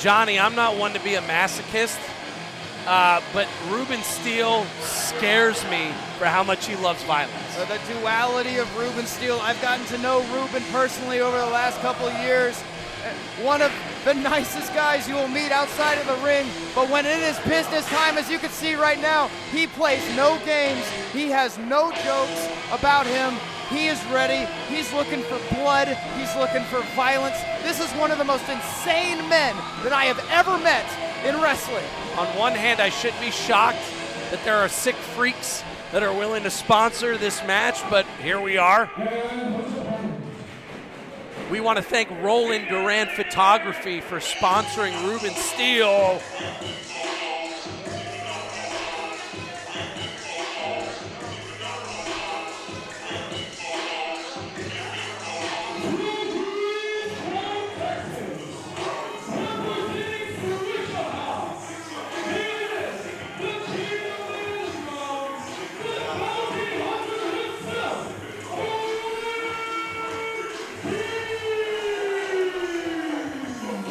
Johnny, I'm not one to be a masochist, but Ruben Steel scares me for how much he loves violence. The duality of Ruben Steel. I've gotten to know Ruben personally over the last couple of years. One of the nicest guys you will meet outside of the ring, but when it is business time, as you can see right now, he plays no games. He has no jokes about him. He is ready. He's looking for blood. He's looking for violence. This is one of the most insane men that I have ever met in wrestling. On one hand, I shouldn't be shocked that there are sick freaks that are willing to sponsor this match, but here we are. We want to thank Roland Duran Photography for sponsoring Ruben Steel.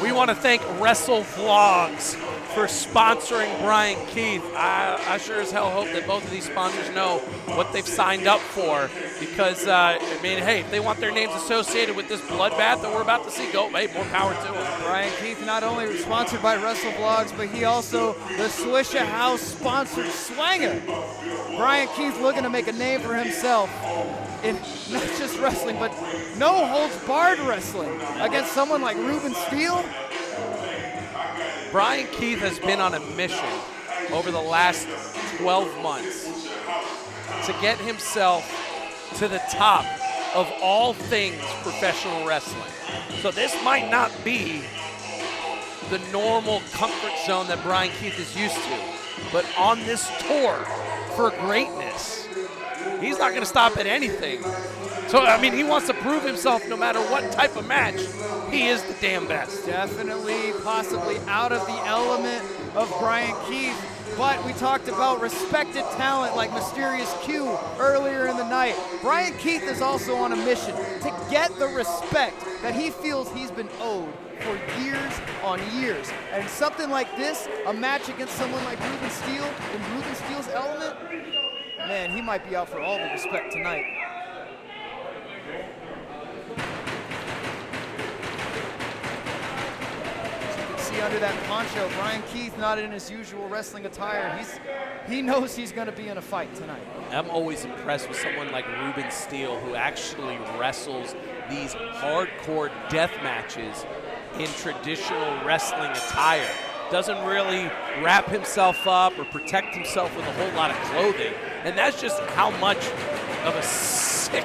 We want to thank Wrestle Vlogs for sponsoring Bryan Keith. I sure as hell hope that both of these sponsors know what they've signed up for, because, I mean, hey, if they want their names associated with this bloodbath that we're about to see, go, hey, more power to them. Bryan Keith not only sponsored by Wrestle Vlogs, but he also the Swisha House sponsored Swanger. Bryan Keith looking to make a name for himself in not just wrestling, but no holds barred wrestling against someone like Ruben Steel. Bryan Keith has been on a mission over the last 12 months to get himself to the top of all things professional wrestling. So this might not be the normal comfort zone that Bryan Keith is used to, but on this tour for greatness, he's not going to stop at anything. So, I mean, he wants to prove himself no matter what type of match. He is the damn best. Definitely, possibly out of the element of Bryan Keith, but we talked about respected talent like Mysterious Q earlier in the night. Bryan Keith is also on a mission to get the respect that he feels he's been owed for years on years. And something like this, a match against someone like Ruben Steel, in Ruben Steel's element, man, he might be out for all the respect tonight. Under that poncho, Bryan Keith not in his usual wrestling attire. He knows he's going to be in a fight tonight. I'm always impressed with someone like Ruben Steel, who actually wrestles these hardcore death matches in traditional wrestling attire. Doesn't really wrap himself up or protect himself with a whole lot of clothing. And that's just how much of a sick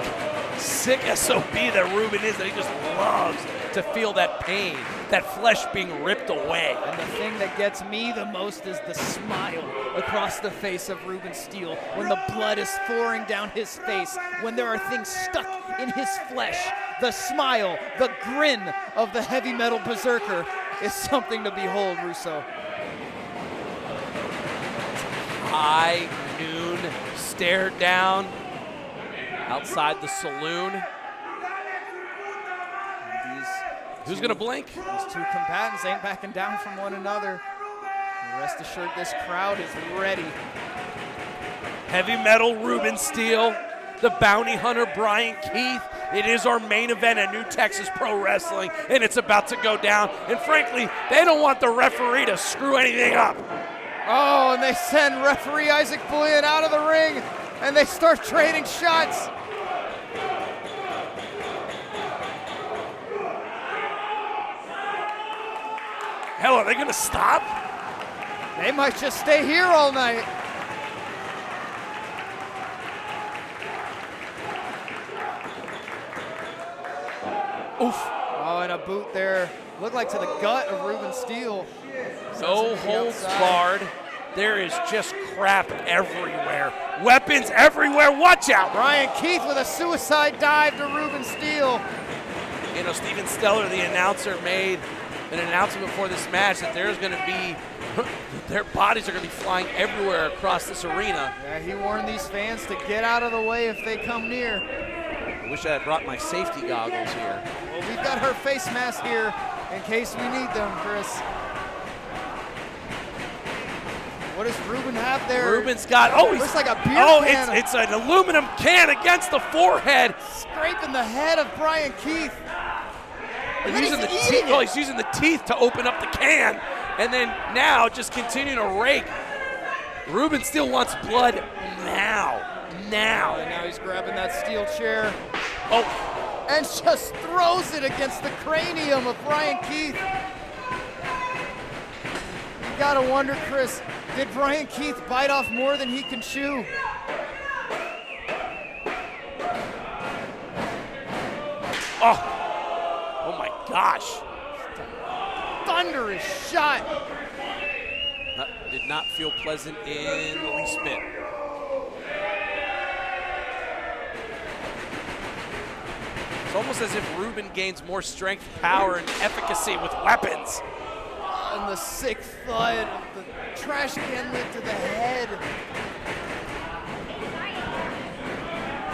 SOB that Ruben is, that he just loves to feel that pain, that flesh being ripped away. And the thing that gets me the most is the smile across the face of Ruben Steel when the blood is pouring down his face, when there are things stuck in his flesh. The smile, the grin of the heavy metal berserker is something to behold, Russo. High noon stare down outside the saloon. Who's going to blink? These two combatants ain't backing down from one another. And rest assured, this crowd is ready. Heavy metal Ruben Steel, the bounty hunter Bryan Keith. It is our main event at New Texas Pro Wrestling, and it's about to go down. And frankly, they don't want the referee to screw anything up. Oh, and they send referee Isaac Bullion out of the ring, and they start trading shots. Hell, are they going to stop? They might just stay here all night. Oof. Oh, and a boot there. Looked like to the gut of Ruben Steel. No holds barred. There is just crap everywhere. Weapons everywhere. Watch out. Bryan Keith with a suicide dive to Ruben Steel. You know, Steven Steller, the announcer, made an announcement before this match that there's going to be, their bodies are going to be flying everywhere across this arena. Yeah, he warned these fans to get out of the way if they come near. I wish I had brought my safety goggles here. Well, we've got her face mask here in case we need them, Chris. What does Ruben have there? Ruben's got, looks like a beer can. It's an aluminum can against the forehead. Scraping the head of Bryan Keith. And He's using the teeth. Oh, he's using the teeth to open up the can, and then now just continuing to rake. Ruben Steel wants blood now. And now he's grabbing that steel chair. And just throws it against the cranium of Bryan Keith. You gotta wonder, Chris, did Bryan Keith bite off more than he can chew? Oh my gosh. Thunderous shot. Did not feel pleasant in the least bit. It's almost as if Ruben gains more strength, power, and efficacy with weapons. And the sick thud of the trash can lid to the head.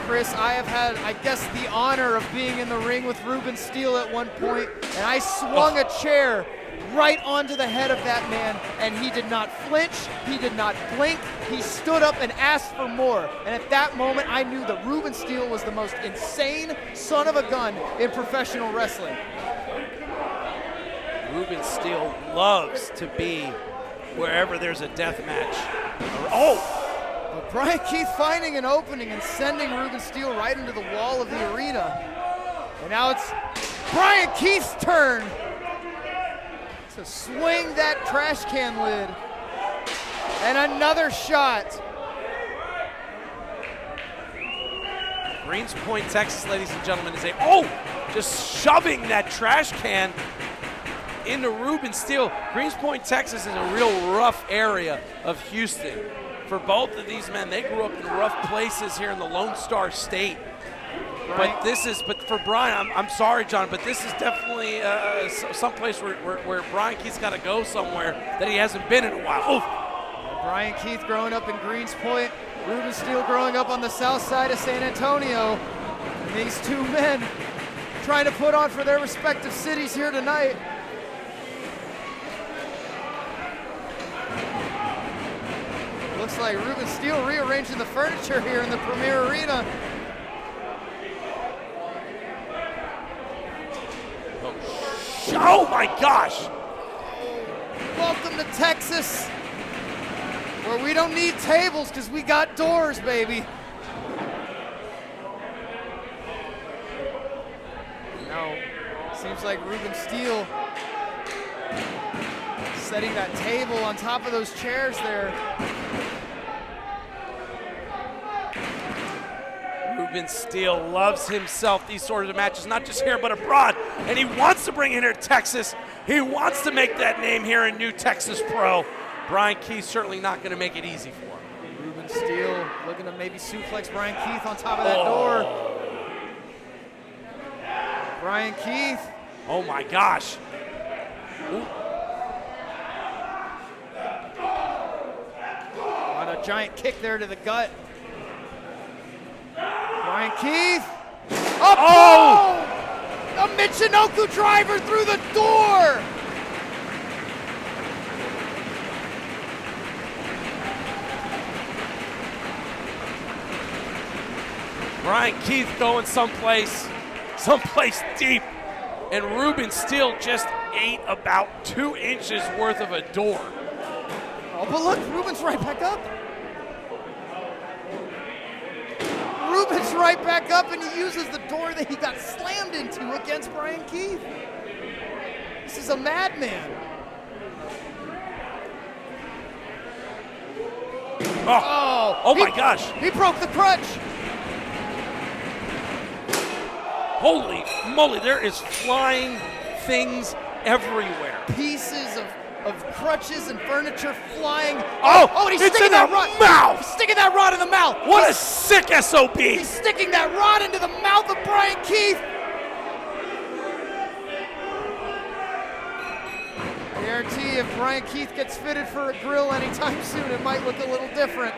Chris, I have had, I guess, the honor of being in the ring with Ruben Steel at one point, and I swung a chair right onto the head of that man, and he did not flinch, he did not blink, he stood up and asked for more. And at that moment, I knew that Ruben Steel was the most insane son of a gun in professional wrestling. Ruben Steel loves to be wherever there's a death match. But Bryan Keith finding an opening and sending Ruben Steel right into the wall of the arena. And now it's Bryan Keith's turn to swing that trash can lid. And another shot. Greens Point, Texas, ladies and gentlemen, is just shoving that trash can into Ruben Steel. Greens Point, Texas is a real rough area of Houston. For both of these men, they grew up in rough places here in the Lone Star State. But for Bryan, I'm sorry, John, but this is definitely someplace where Bryan Keith's got to go somewhere that he hasn't been in a while. Bryan Keith growing up in Greens Point, Ruben Steel growing up on the south side of San Antonio. And these two men trying to put on for their respective cities here tonight. Looks like Ruben Steel rearranging the furniture here in the Premier Arena. Oh my gosh! Welcome to Texas, where we don't need tables because we got doors, baby. Now, seems like Ruben Steel setting that table on top of those chairs there. Ruben Steel loves himself these sort of matches, not just here but abroad, and he wants to bring it here to Texas. He wants to make that name here in New Texas Pro. Bryan Keith certainly not going to make it easy for him. Ruben Steel looking to maybe suplex Bryan Keith on top of that door. Bryan Keith. Oh my gosh. On a giant kick there to the gut. Bryan Keith. A Michinoku driver through the door. Bryan Keith going someplace deep, and Ruben Steel just ate about 2 inches worth of a door. Oh, but look, Ruben's right back up. Ruben's right back up, and he uses the door that he got slammed into against Bryan Keith. This is a madman. Oh my gosh. He broke the crutch. Holy moly, there is flying things everywhere. Pieces of crutches and furniture flying. And he's it's sticking in that the rod. mouth. He's sticking that rod in the mouth. What a sick SOB. He's sticking that rod into the mouth of Bryan Keith. I guarantee if Bryan Keith gets fitted for a grill anytime soon, it might look a little different.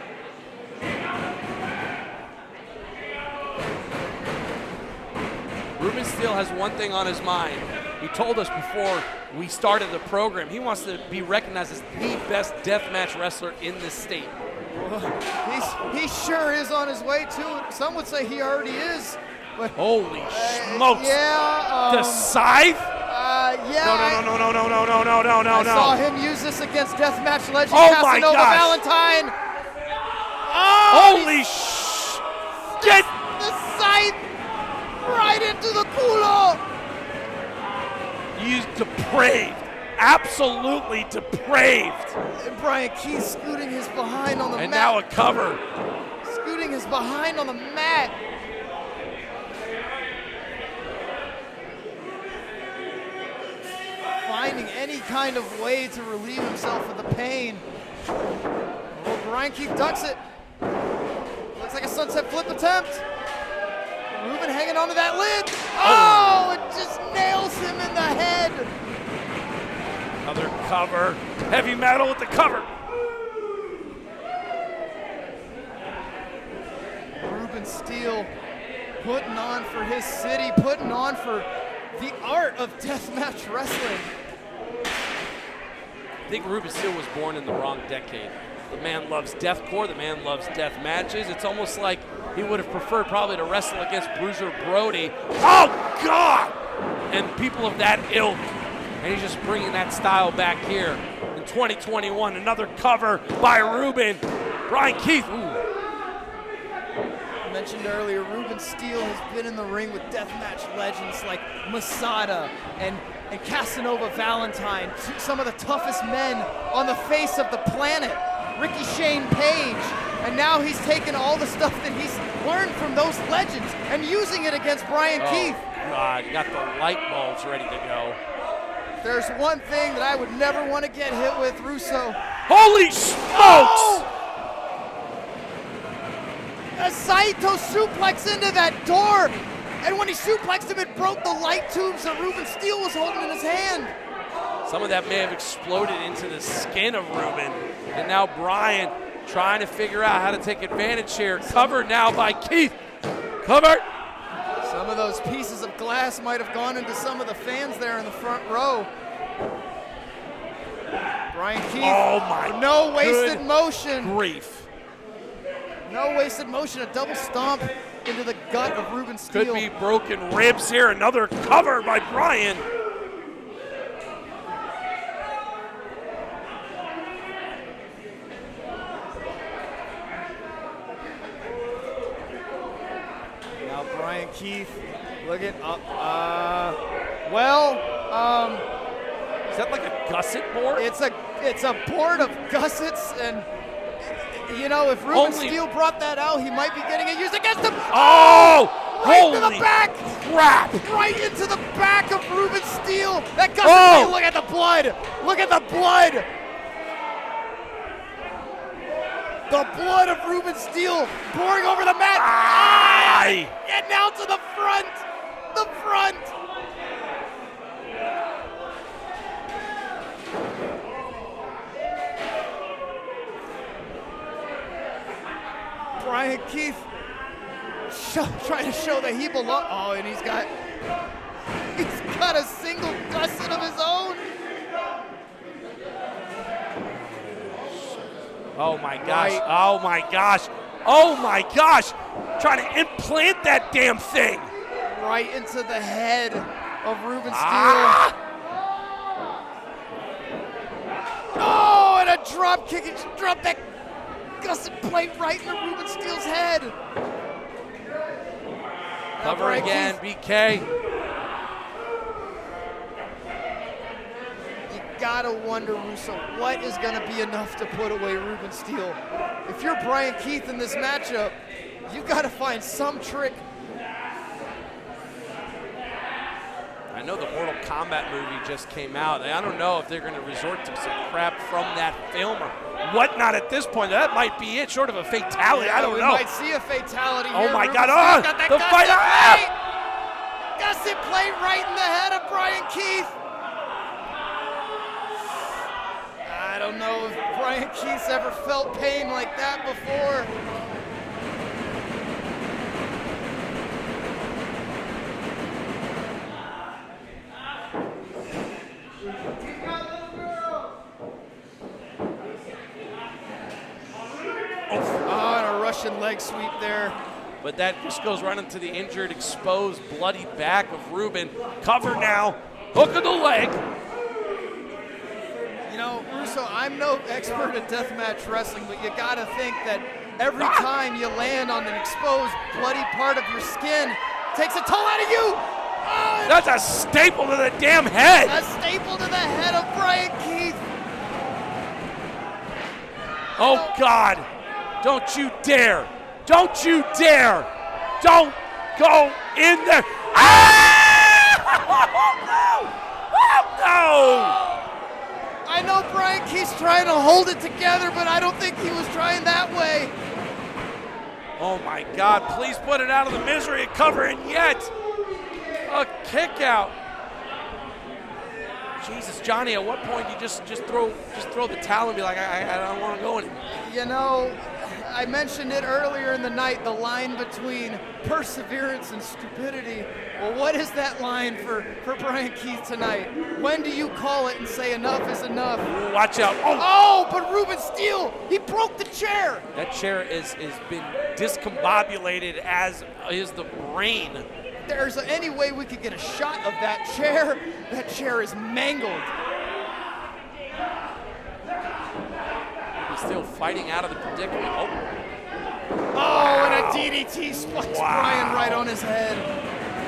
Ruben Steel has one thing on his mind. He told us before we started the program, he wants to be recognized as the best deathmatch wrestler in this state. He sure is on his way to it. Some would say he already is. But, holy smokes. Yeah. The scythe? Yeah. No. I saw him use this against deathmatch legend gosh. Casanova Valentine. Oh, holy shit. The scythe right into the culo. He's depraved. Absolutely depraved. And Bryan Keith scooting his behind on the mat. And now a cover. Scooting his behind on the mat. Finding any kind of way to relieve himself of the pain. Well, Bryan Keith ducks it. Looks like a sunset flip attempt. Ruben hanging onto that lid. Oh, it just nails him in the head. Another cover. Heavy metal with the cover. Ruben Steel putting on for his city, putting on for the art of deathmatch wrestling. I think Ruben Steel was born in the wrong decade. The man loves deathcore. The man loves death matches. It's almost like he would have preferred probably to wrestle against Bruiser Brody. Oh, God! And people of that ilk. And he's just bringing that style back here in 2021. Another cover by Ruben. Bryan Keith. Ooh. I mentioned earlier, Ruben Steel has been in the ring with deathmatch legends like Masada and Casanova Valentine, some of the toughest men on the face of the planet. Ricky Shane Page, and now he's taken all the stuff that he's learned from those legends and using it against Bryan Keith. God, you got the light bulbs ready to go. There's one thing that I would never want to get hit with, Russo. Holy smokes! Oh! A Saito suplex into that door, and when he suplexed him, it broke the light tubes that Ruben Steel was holding in his hand. Some of that may have exploded into the skin of Ruben. And now Bryan trying to figure out how to take advantage here. Covered now by Keith. Covered. Some of those pieces of glass might have gone into some of the fans there in the front row. Bryan Keith. Oh my. No wasted motion. Grief. No wasted motion. A double stomp into the gut of Ruben Steel. Could be broken ribs here. Another cover by Bryan. Bryan Keith, look at is that like a gusset board? It's a board of gussets, and you know, if Ruben Steel brought that out, he might be getting it used against him. Oh! Right Holy to the back! Crap! Right into the back of Ruben Steel. That gusset. Look at the blood! Look at the blood! The blood of Ruben Steel pouring over the mat. Aye. And now to the front. The front. Bryan Keith trying to show that he belongs. Oh, and he's got a single gusset of his own. Oh my gosh, oh my gosh, oh my gosh. Trying to implant that damn thing. Right into the head of Ruben Steel. Oh, and a drop kick. He just dropped that gusset plate right into Ruben Steel's head. Cover again, BK. You gotta wonder, Russo, what is gonna be enough to put away Ruben Steel? If you're Bryan Keith in this matchup, you gotta find some trick. I know the Mortal Kombat movie just came out. I don't know if they're going to resort to some crap from that film or whatnot at this point. That might be it, short of a fatality. I don't know. We might see a fatality here. Oh my God! The fight! Gusset plate right in the head of Bryan Keith. I don't know if Bryan Keith's ever felt pain like that before. Oh, and a Russian leg sweep there. But that just goes right into the injured, exposed, bloody back of Ruben. Cover now. Hook of the leg. You know, Russo, I'm no expert at deathmatch wrestling, but you gotta think that every time you land on an exposed, bloody part of your skin, it takes a toll out of you. Oh, that's a staple to the damn head. A staple to the head of Bryan Keith. Oh, God. Don't you dare. Don't you dare. Don't go in there. Ah! Oh, no. I know Bryan Keith's trying to hold it together, but I don't think he was trying that way. Oh, my God. Please put it out of the misery of covering yet. A kick out. Jesus, Johnny, at what point you just throw the towel and be like, I don't want to go anymore? You know, I mentioned it earlier in the night, the line between perseverance and stupidity. Well, what is that line for Bryan Keith tonight? When do you call it and say enough is enough? Ooh, watch out. Oh, but Ruben Steel, he broke the chair. That chair is been discombobulated, as is the brain. There's any way we could get a shot of that chair is mangled. He's still fighting out of the predicament. Oh, and a DDT spikes Bryan right on his head.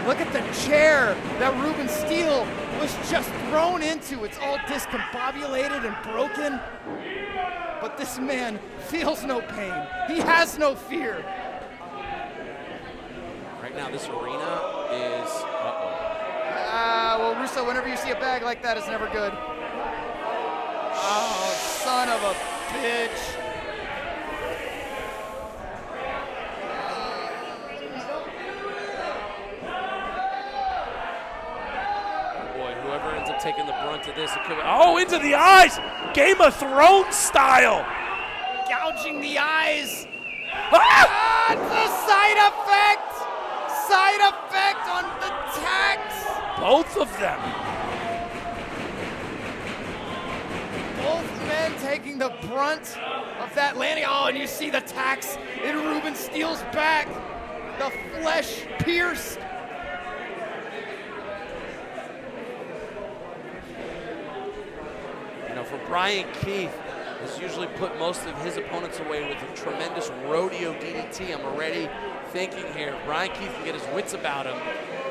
Look at the chair that Ruben Steel was just thrown into. It's all discombobulated and broken. But this man feels no pain. He has no fear. Right now, this arena is, well, Russo, whenever you see a bag like that, it's never good. Oh, son of a bitch. Boy, whoever ends up taking the brunt of this, it could, into the eyes! Game of Thrones style! Gouging the eyes. Ah, the side effect! Side effect on the tax! Both of them. Both men taking the brunt of that landing. Oh, and you see the tax in Ruben Steel's back. The flesh pierced. You know, for Bryan Keith, has usually put most of his opponents away with a tremendous rodeo DDT. I'm already thinking here, Bryan Keith can get his wits about him,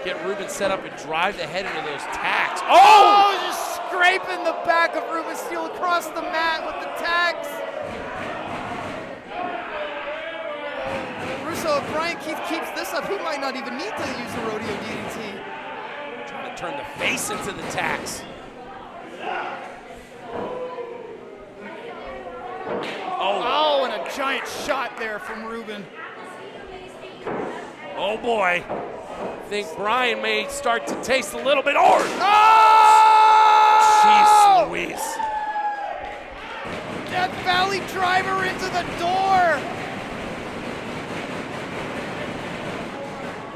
get Ruben set up and drive the head into those tacks. Oh, just scraping the back of Ruben Steel across the mat with the tacks. Russo, if Bryan Keith keeps this up, he might not even need to use the rodeo DDT. Trying to turn the face into the tacks. Oh, and a giant shot there from Ruben. Oh boy. I think Bryan may start to taste a little bit hard. Oh! Jeez Louise. Death Valley driver into the door.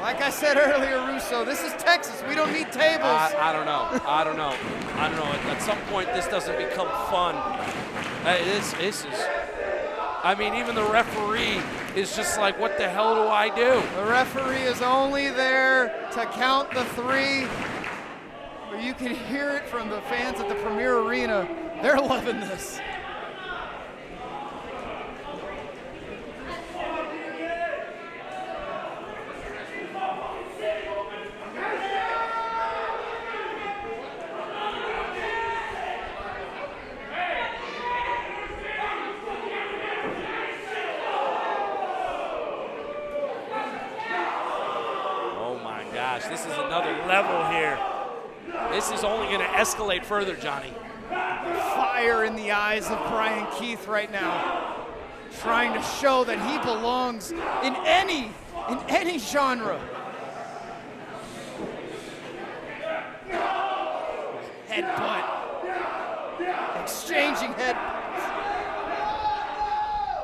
Like I said earlier, Russo, this is Texas. We don't need tables. I don't know. At some point, this doesn't become fun. This is. I mean, even the referee is just like, what the hell do I do? The referee is only there to count the three. But you can hear it from the fans at the Premier Arena. They're loving this. This is another level here. This is only going to escalate further, Johnny. Fire in the eyes of Bryan Keith right now, trying to show that he belongs in any genre. Headbutt. Exchanging headbutts.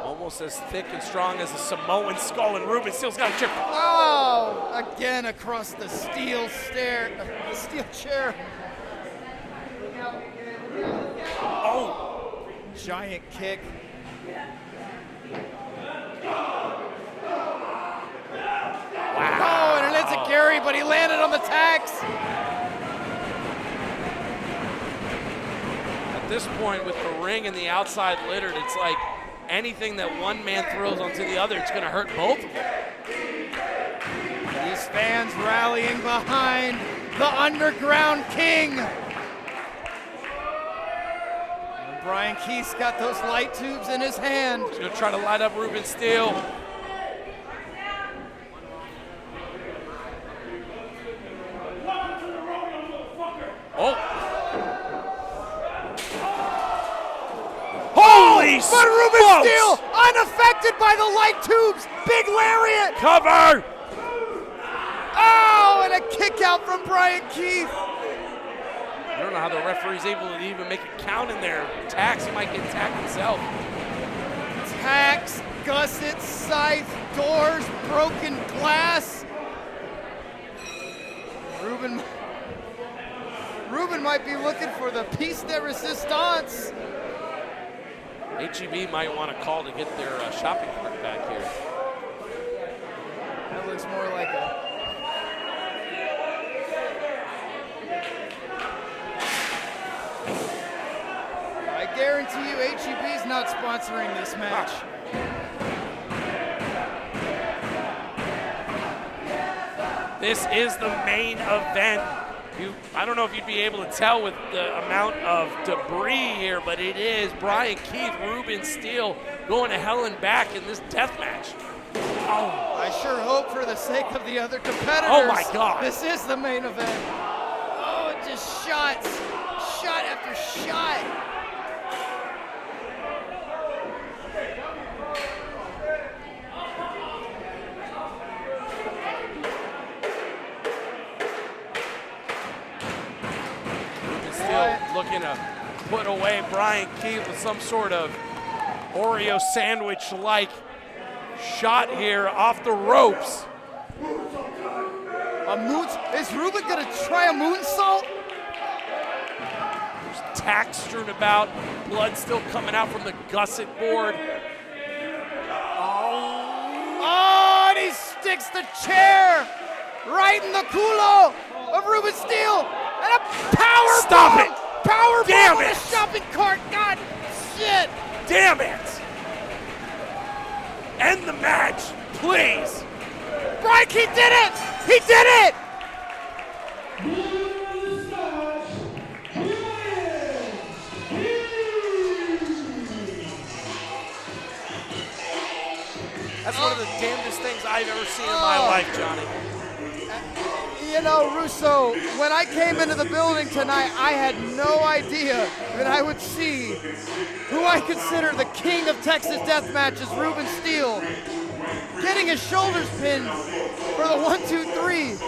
Almost as thick and strong as a Samoan skull, and Ruben Steel's got a chip. Oh, again across the steel chair. giant kick. Wow. Oh, and it's a Gary, but he landed on the tax. At this point, with the ring and the outside littered, it's like anything that one man throws onto the other, it's going to hurt both of them. These fans rallying behind the Underground King. And Bryan Keith's got those light tubes in his hand. He's going to try to light up Ruben Steel. Oh. Holy But Ruben Steel unaffected by the light tubes. Big lariat. Cover. Oh, and a kick out from Bryan Keith. I don't know how the referee's able to even make a count in there. Tax, he might get tagged himself. Tax, gusset, scythe, doors, broken glass. Ruben might be looking for the piece de resistance. HEB might want to call to get their shopping cart back here. That looks more like a... I guarantee you HEB's not sponsoring this match. This is the main event. I don't know if you'd be able to tell with the amount of debris here, but it is Bryan Keith, Ruben Steel going to hell and back in this death match. Oh. I sure hope for the sake of the other competitors. Oh my God. This is the main event. Oh, just shots, shot after shot. Looking to put away Bryan Keith with some sort of Oreo sandwich-like shot here off the ropes. Is Ruben gonna try a moonsault? There's tack strewn about, blood still coming out from the gusset board. Oh, and he sticks the chair right in the culo of Ruben Steel, and a power Stop bomb. it! Power Damn bomb on it! a shopping cart. God, shit! Damn it! End the match, please. Bryan Keith did it! He did it! That's one of the damnedest things I've ever seen in my life, Johnny. You know, Russo, when I came into the building tonight, I had no idea that I would see who I consider the king of Texas death matches, Ruben Steel, getting his shoulders pinned for the 1-2-3.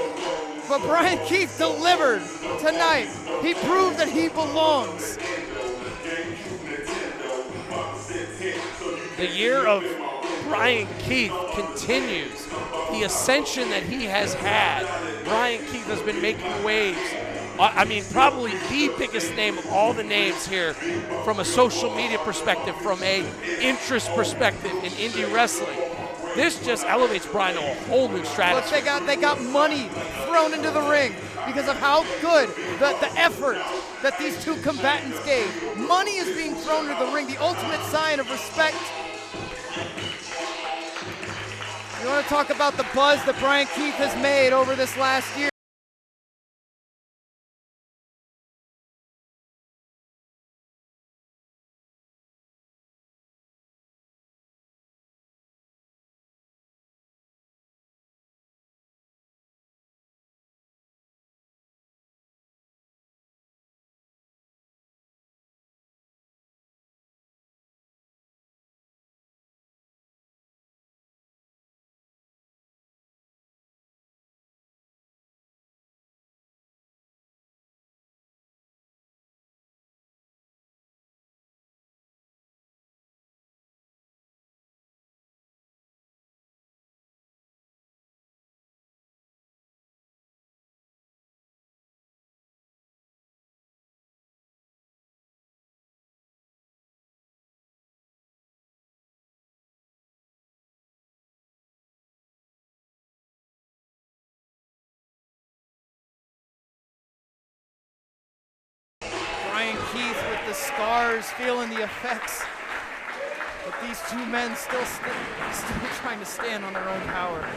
But Bryan Keith delivered tonight. He proved that he belongs. The year of Bryan Keith continues. The ascension that he has had. Bryan Keith has been making waves. I mean, probably the biggest name of all the names here from a social media perspective, from a interest perspective in indie wrestling. This just elevates Bryan to a whole new stratosphere. Look, they got money thrown into the ring because of how good the effort that these two combatants gave. Money is being thrown into the ring, the ultimate sign of respect. You want to talk about the buzz that Bryan Keith has made over this last year? Bryan Keith with the scars, feeling the effects. But these two men still trying to stand on their own power.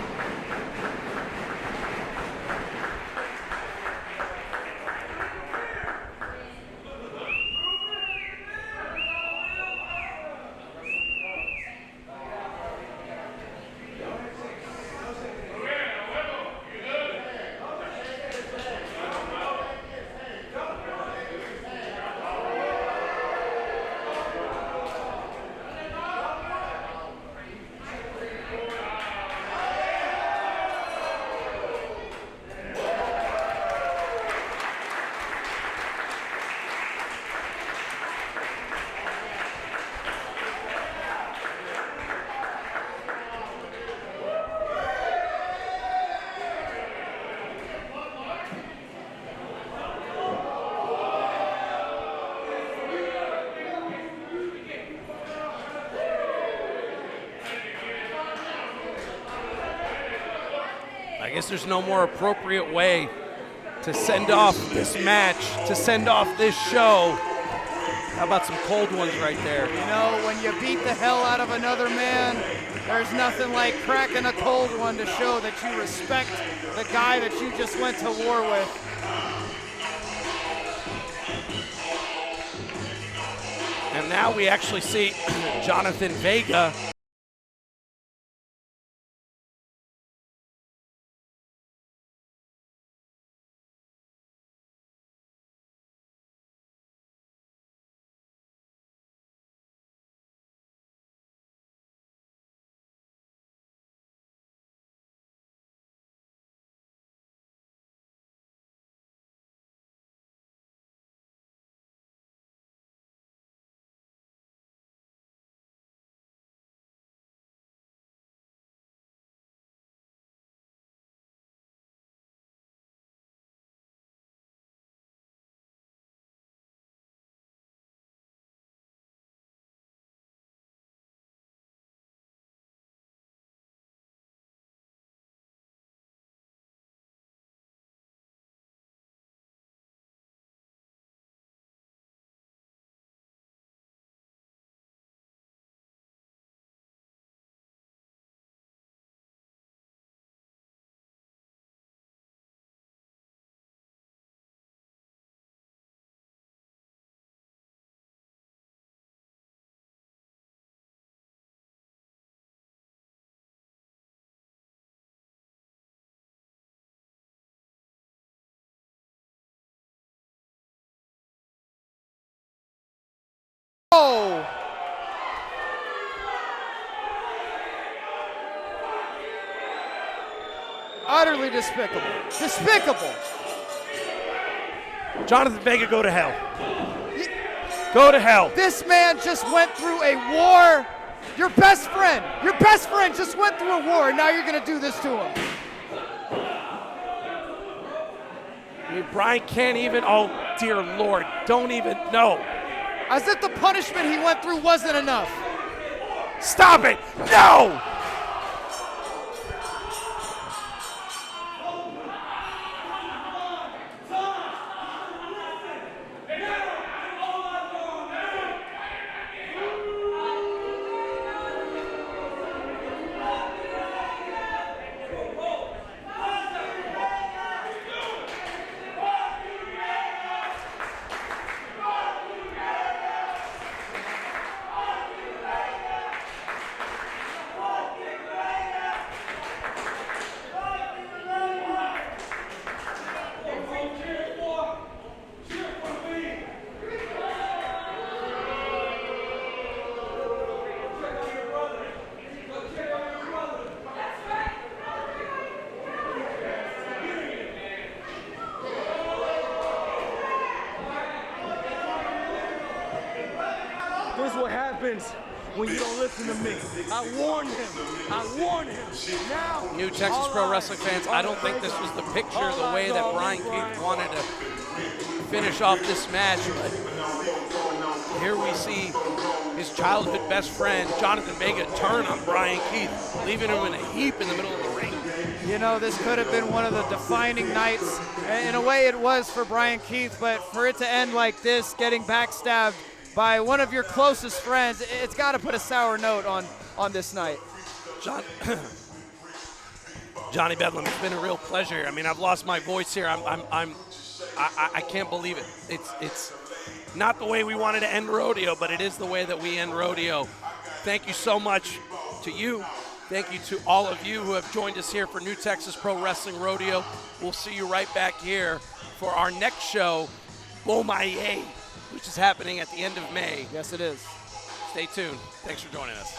I guess there's no more appropriate way to send off this match, to send off this show. How about some cold ones right there? You know, when you beat the hell out of another man, there's nothing like cracking a cold one to show that you respect the guy that you just went to war with. And now we actually see Jonathan Vega. Oh! Utterly despicable. Despicable. Jonathan Vega, go to hell. Go to hell. This man just went through a war. Your best friend just went through a war, and now you're gonna do this to him. I mean, Bryan can't even, oh dear Lord, don't even, no. As if the punishment he went through wasn't enough. Stop it, no! This is what happens when you don't listen to me. I warned him. I warned him. Now, New Texas Pro Wrestling fans, I don't think this was the picture, the way that Bryan Keith wanted to finish off this match. But here we see his childhood best friend, Jonathan Vega, turn on Bryan Keith, leaving him in a heap in the middle of the ring. You know, this could have been one of the defining nights. In a way, it was for Bryan Keith, but for it to end like this, getting backstabbed by one of your closest friends, it's got to put a sour note on this night. Johnny Bedlam, it's been a real pleasure. I mean, I've lost my voice here. I can't believe it. It's not the way we wanted to end rodeo, but it is the way that we end rodeo. Thank you so much to you. Thank you to all of you who have joined us here for New Texas Pro Wrestling Rodeo. We'll see you right back here for our next show, Beaumaye, which is happening at the end of May. Yes, it is. Stay tuned. Thanks for joining us.